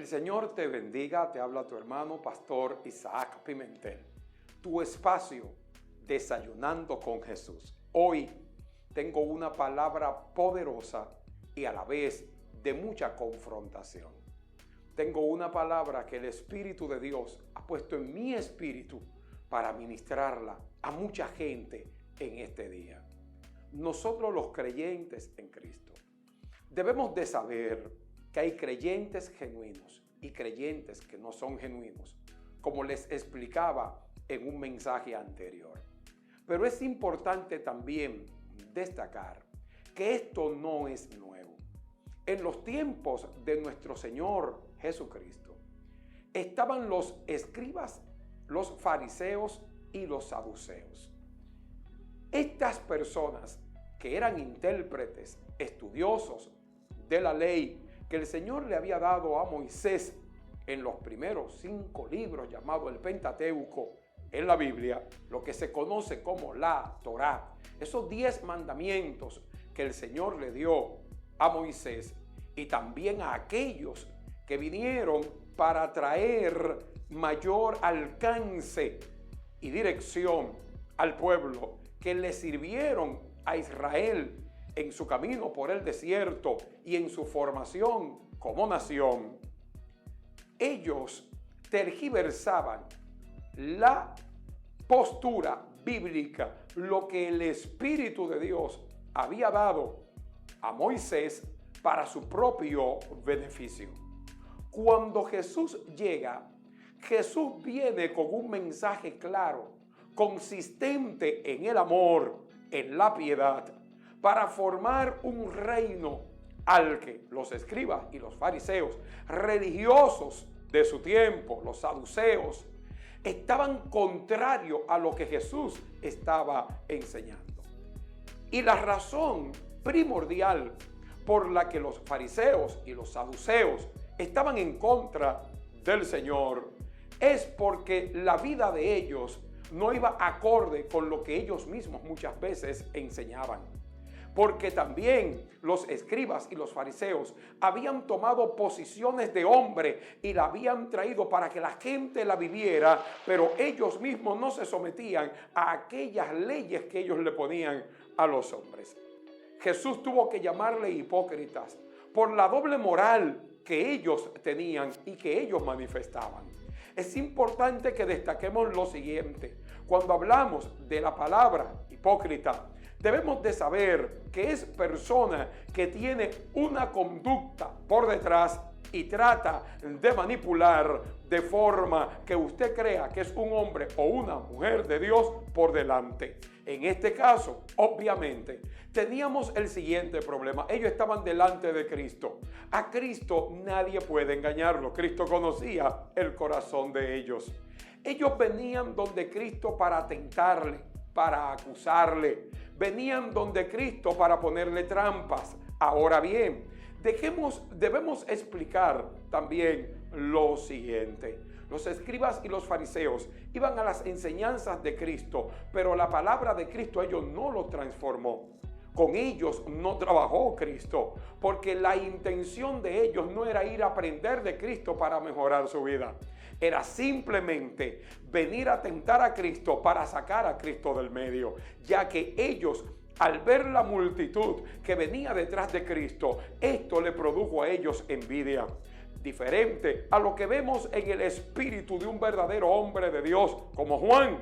El Señor te bendiga, te habla tu hermano Pastor Isaac Pimentel. Tu espacio, Desayunando con Jesús. Hoy tengo una palabra poderosa y a la vez de mucha confrontación. Tengo una palabra que el Espíritu de Dios ha puesto en mi espíritu para ministrarla a mucha gente en este día. Nosotros los creyentes en Cristo debemos de saber que hay creyentes genuinos y creyentes que no son genuinos, como les explicaba en un mensaje anterior. Pero es importante también destacar que esto no es nuevo. En los tiempos de nuestro Señor Jesucristo estaban los escribas, los fariseos y los saduceos. Estas personas que eran intérpretes, estudiosos de la ley que el Señor le había dado a Moisés en los primeros 5 libros llamados el Pentateuco en la Biblia, lo que se conoce como la Torá, esos 10 mandamientos que el Señor le dio a Moisés y también a aquellos que vinieron para traer mayor alcance y dirección al pueblo, que le sirvieron a Israel en su camino por el desierto y en su formación como nación. Ellos tergiversaban la postura bíblica, lo que el Espíritu de Dios había dado a Moisés para su propio beneficio. Cuando Jesús llega, Jesús viene con un mensaje claro, consistente en el amor, en la piedad, para formar un reino al que los escribas y los fariseos religiosos de su tiempo, los saduceos, estaban contrarios a lo que Jesús estaba enseñando. Y la razón primordial por la que los fariseos y los saduceos estaban en contra del Señor es porque la vida de ellos no iba acorde con lo que ellos mismos muchas veces enseñaban. Porque también los escribas y los fariseos habían tomado posiciones de hombre y la habían traído para que la gente la viviera, pero ellos mismos no se sometían a aquellas leyes que ellos le ponían a los hombres. Jesús tuvo que llamarle hipócritas por la doble moral que ellos tenían y que ellos manifestaban. Es importante que destaquemos lo siguiente. Cuando hablamos de la palabra hipócrita, debemos de saber que es persona que tiene una conducta por detrás y trata de manipular de forma que usted crea que es un hombre o una mujer de Dios por delante. En este caso, obviamente, teníamos el siguiente problema. Ellos estaban delante de Cristo. A Cristo nadie puede engañarlo. Cristo conocía el corazón de ellos. Ellos venían donde Cristo para tentarle, para acusarle. Venían donde Cristo para ponerle trampas. Ahora bien, debemos explicar también lo siguiente. Los escribas y los fariseos iban a las enseñanzas de Cristo, pero la palabra de Cristo a ellos no lo transformó. Con ellos no trabajó Cristo, porque la intención de ellos no era ir a aprender de Cristo para mejorar su vida. Era simplemente venir a tentar a Cristo para sacar a Cristo del medio, ya que ellos, al ver la multitud que venía detrás de Cristo, esto le produjo a ellos envidia. Diferente a lo que vemos en el espíritu de un verdadero hombre de Dios como Juan,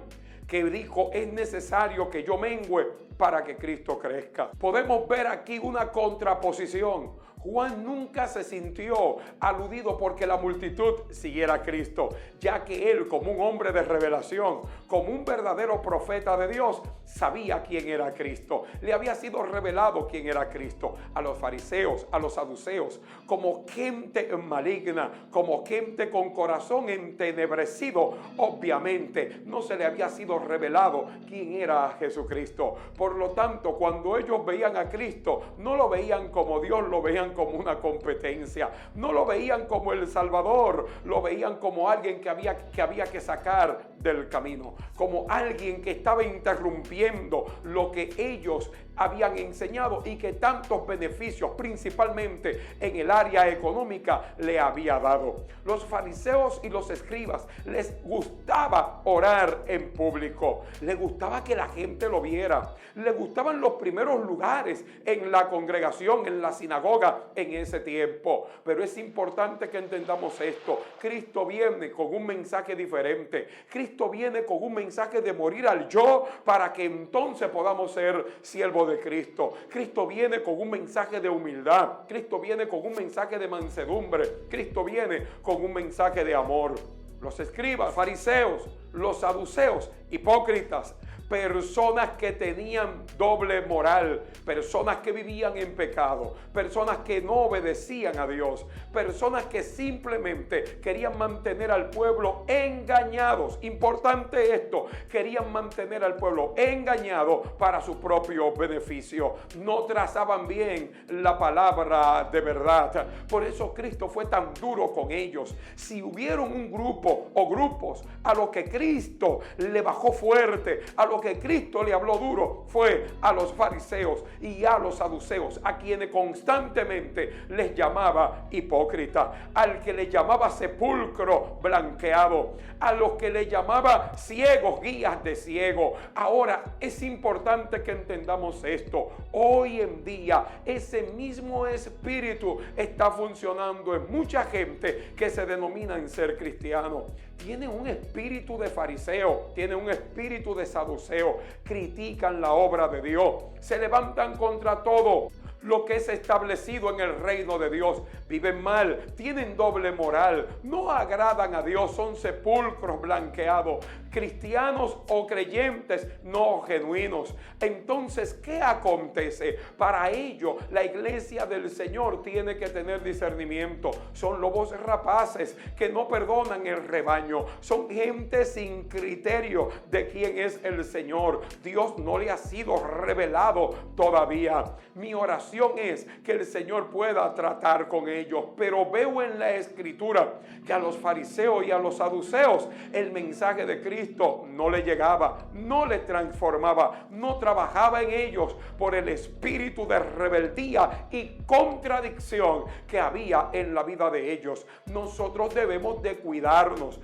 que dijo: es necesario que yo mengüe para que Cristo crezca. Podemos ver aquí una contraposición. Juan nunca se sintió aludido porque la multitud siguiera a Cristo, ya que él, como un hombre de revelación, como un verdadero profeta de Dios, sabía quién era Cristo. Le había sido revelado quién era Cristo. A los fariseos, a los saduceos, como gente maligna, como gente con corazón entenebrecido, obviamente no se le había sido revelado quién era Jesucristo. Por lo tanto, cuando ellos veían a Cristo, no lo veían como Dios, lo veían como una competencia. No lo veían como el Salvador, lo veían como alguien que había que sacar del camino, como alguien que estaba interrumpiendo lo que ellos habían enseñado y que tantos beneficios, principalmente en el área económica, le había dado. Los fariseos y los escribas les gustaba orar en público, les gustaba que la gente lo viera, les gustaban los primeros lugares en la congregación, en la sinagoga en ese tiempo. Pero es importante que entendamos esto: Cristo viene con un mensaje diferente. Cristo viene con un mensaje de morir al yo para que entonces podamos ser siervos de Cristo. Cristo viene con un mensaje de humildad. Cristo viene con un mensaje de mansedumbre. Cristo viene con un mensaje de amor. Los escribas, fariseos, los saduceos, hipócritas, personas que tenían doble moral, personas que vivían en pecado, personas que no obedecían a Dios, personas que simplemente querían mantener al pueblo engañados. Importante esto: querían mantener al pueblo engañado para su propio beneficio. No trazaban bien la palabra de verdad. Por eso Cristo fue tan duro con ellos. Si hubieron un grupo o grupos a los que Cristo le bajó fuerte, a los que Cristo le habló duro, fue a los fariseos y a los saduceos, a quienes constantemente les llamaba hipócrita, al que le llamaba sepulcro blanqueado, a los que le llamaba ciegos, guías de ciego. Ahora es importante que entendamos esto: hoy en día ese mismo espíritu está funcionando en mucha gente que se denominan ser cristianos. Tienen un espíritu de fariseo, tienen un espíritu de saduceo, critican la obra de Dios, se levantan contra todo lo que es establecido en el reino de Dios, viven mal, tienen doble moral, no agradan a Dios, son sepulcros blanqueados, cristianos o creyentes no genuinos. Entonces, ¿qué acontece? Para ello, la iglesia del Señor tiene que tener discernimiento. Son lobos rapaces que no perdonan el rebaño, son gente sin criterio de quién es el Señor. Dios no le ha sido revelado todavía. Mi oración es que el Señor pueda tratar con ellos, pero veo en la Escritura que a los fariseos y a los saduceos el mensaje de Cristo no le llegaba, no le transformaba, no trabajaba en ellos por el espíritu de rebeldía y contradicción que había en la vida de ellos. Nosotros debemos de cuidarnos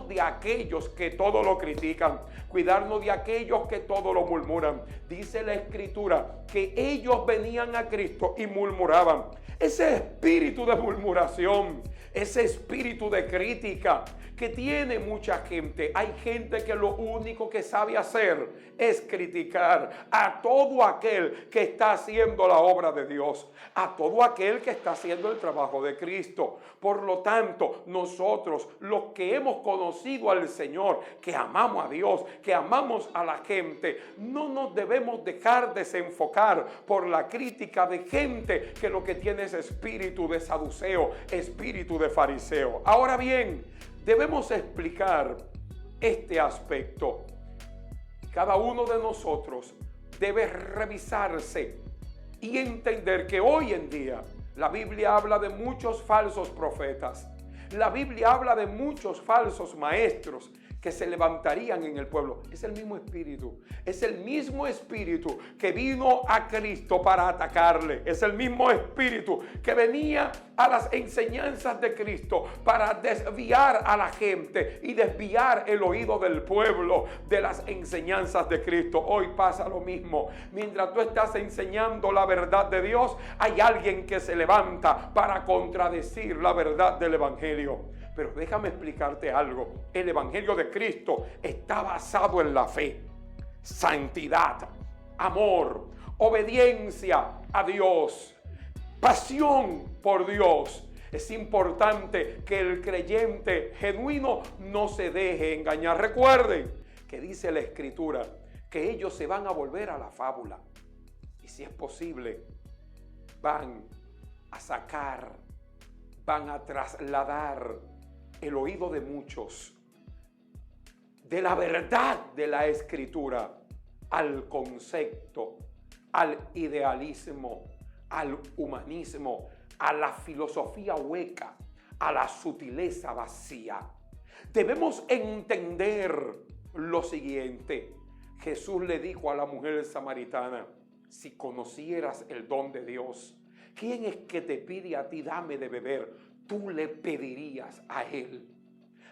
de aquellos que todo lo critican, cuidarnos de aquellos que todo lo murmuran. Dice la Escritura que ellos venían a Cristo y murmuraban. Ese espíritu de murmuración, ese espíritu de crítica que tiene mucha gente. Hay gente que lo único que sabe hacer es criticar a todo aquel que está haciendo la obra de Dios, a todo aquel que está haciendo el trabajo de Cristo. Por lo tanto, nosotros, los que hemos conocido al Señor, que amamos a Dios, que amamos a la gente, no nos debemos dejar desenfocar por la crítica de gente que lo que tiene es espíritu de saduceo, espíritu de fariseo. Ahora bien, debemos explicar este aspecto. Cada uno de nosotros debe revisarse y entender que hoy en día la Biblia habla de muchos falsos profetas. La Biblia habla de muchos falsos maestros que se levantarían en el pueblo. Es el mismo espíritu. Es el mismo espíritu que vino a Cristo para atacarle. Es el mismo espíritu que venía a las enseñanzas de Cristo para desviar a la gente y desviar el oído del pueblo de las enseñanzas de Cristo. Hoy pasa lo mismo. Mientras tú estás enseñando la verdad de Dios, hay alguien que se levanta para contradecir la verdad del Evangelio. Pero déjame explicarte algo. El Evangelio de Cristo está basado en la fe, santidad, amor, obediencia a Dios, pasión por Dios. Es importante que el creyente genuino no se deje engañar. Recuerden que dice la Escritura que ellos se van a volver a la fábula. Y si es posible, van a sacar, van a trasladar el oído de muchos de la verdad de la Escritura al concepto, al idealismo, al humanismo, a la filosofía hueca, a la sutileza vacía. Debemos entender lo siguiente. Jesús le dijo a la mujer samaritana: Si conocieras el don de Dios, ¿quién es que te pide a ti dame de beber? Tú le pedirías a Él.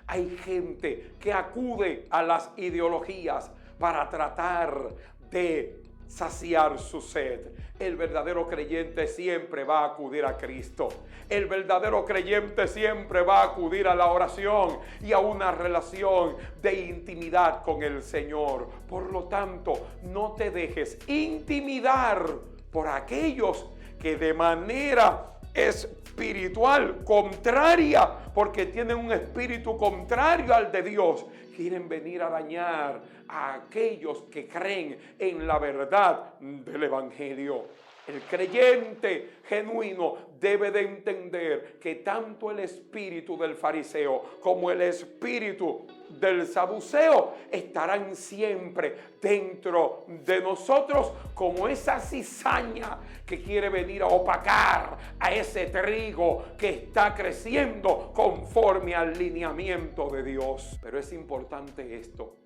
Hay gente que acude a las ideologías para tratar de saciar su sed. El verdadero creyente siempre va a acudir a Cristo. El verdadero creyente siempre va a acudir a la oración y a una relación de intimidad con el Señor. Por lo tanto, no te dejes intimidar por aquellos que de manera espiritual contraria, porque tienen un espíritu contrario al de Dios, quieren venir a dañar a aquellos que creen en la verdad del Evangelio. El creyente genuino debe de entender que tanto el espíritu del fariseo como el espíritu del saduceo estarán siempre dentro de nosotros como esa cizaña que quiere venir a opacar a ese trigo que está creciendo conforme al lineamiento de Dios. Pero es importante esto.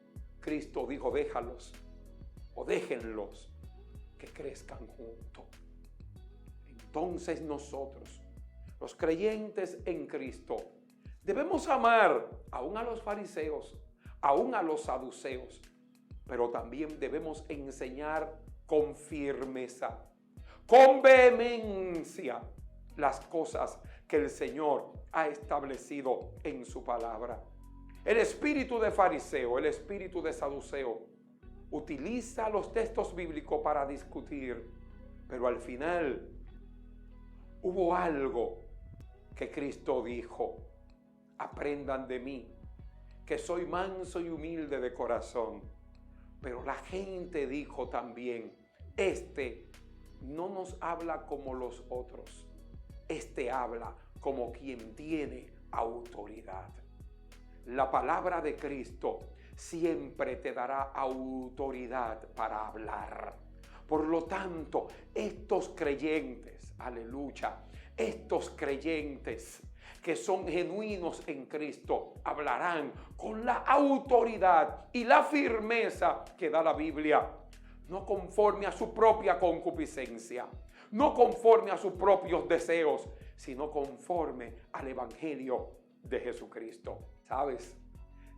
Cristo dijo, déjalos o déjenlos que crezcan juntos. Entonces nosotros, los creyentes en Cristo, debemos amar aún a los fariseos, aún a los saduceos, pero también debemos enseñar con firmeza, con vehemencia, las cosas que el Señor ha establecido en su palabra. El espíritu de fariseo, el espíritu de saduceo, utiliza los textos bíblicos para discutir, pero al final hubo algo que Cristo dijo: aprendan de mí, que soy manso y humilde de corazón. Pero la gente dijo también, este no nos habla como los otros, este habla como quien tiene autoridad. La palabra de Cristo siempre te dará autoridad para hablar. Por lo tanto, estos creyentes, aleluya, estos creyentes que son genuinos en Cristo, hablarán con la autoridad y la firmeza que da la Biblia, no conforme a su propia concupiscencia, no conforme a sus propios deseos, sino conforme al Evangelio de Jesucristo. ¿Sabes?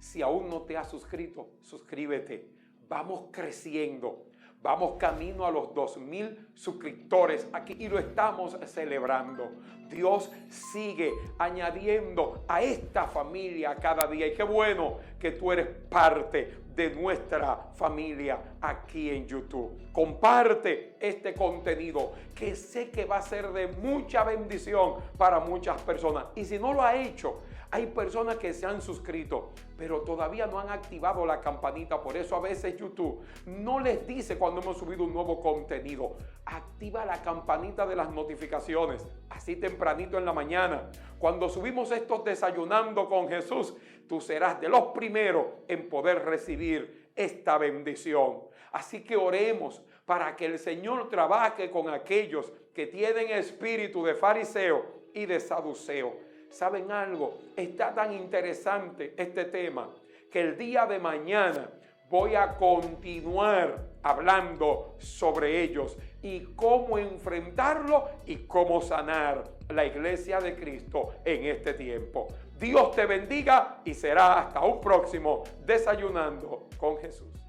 Si aún no te has suscrito, suscríbete. Vamos creciendo. Vamos camino a los 2,000 suscriptores aquí y lo estamos celebrando. Dios sigue añadiendo a esta familia cada día. Y qué bueno que tú eres parte de nuestra familia aquí en YouTube. Comparte este contenido que sé que va a ser de mucha bendición para muchas personas. Y si no lo ha hecho, hay personas que se han suscrito, pero todavía no han activado la campanita. Por eso a veces YouTube no les dice cuando hemos subido un nuevo contenido. Activa la campanita de las notificaciones, así tempranito en la mañana. Cuando subimos estos Desayunando con Jesús, tú serás de los primeros en poder recibir esta bendición. Así que oremos para que el Señor trabaje con aquellos que tienen espíritu de fariseo y de saduceo. ¿Saben algo? Está tan interesante este tema que el día de mañana voy a continuar hablando sobre ellos y cómo enfrentarlo y cómo sanar la iglesia de Cristo en este tiempo. Dios te bendiga y será hasta un próximo Desayunando con Jesús.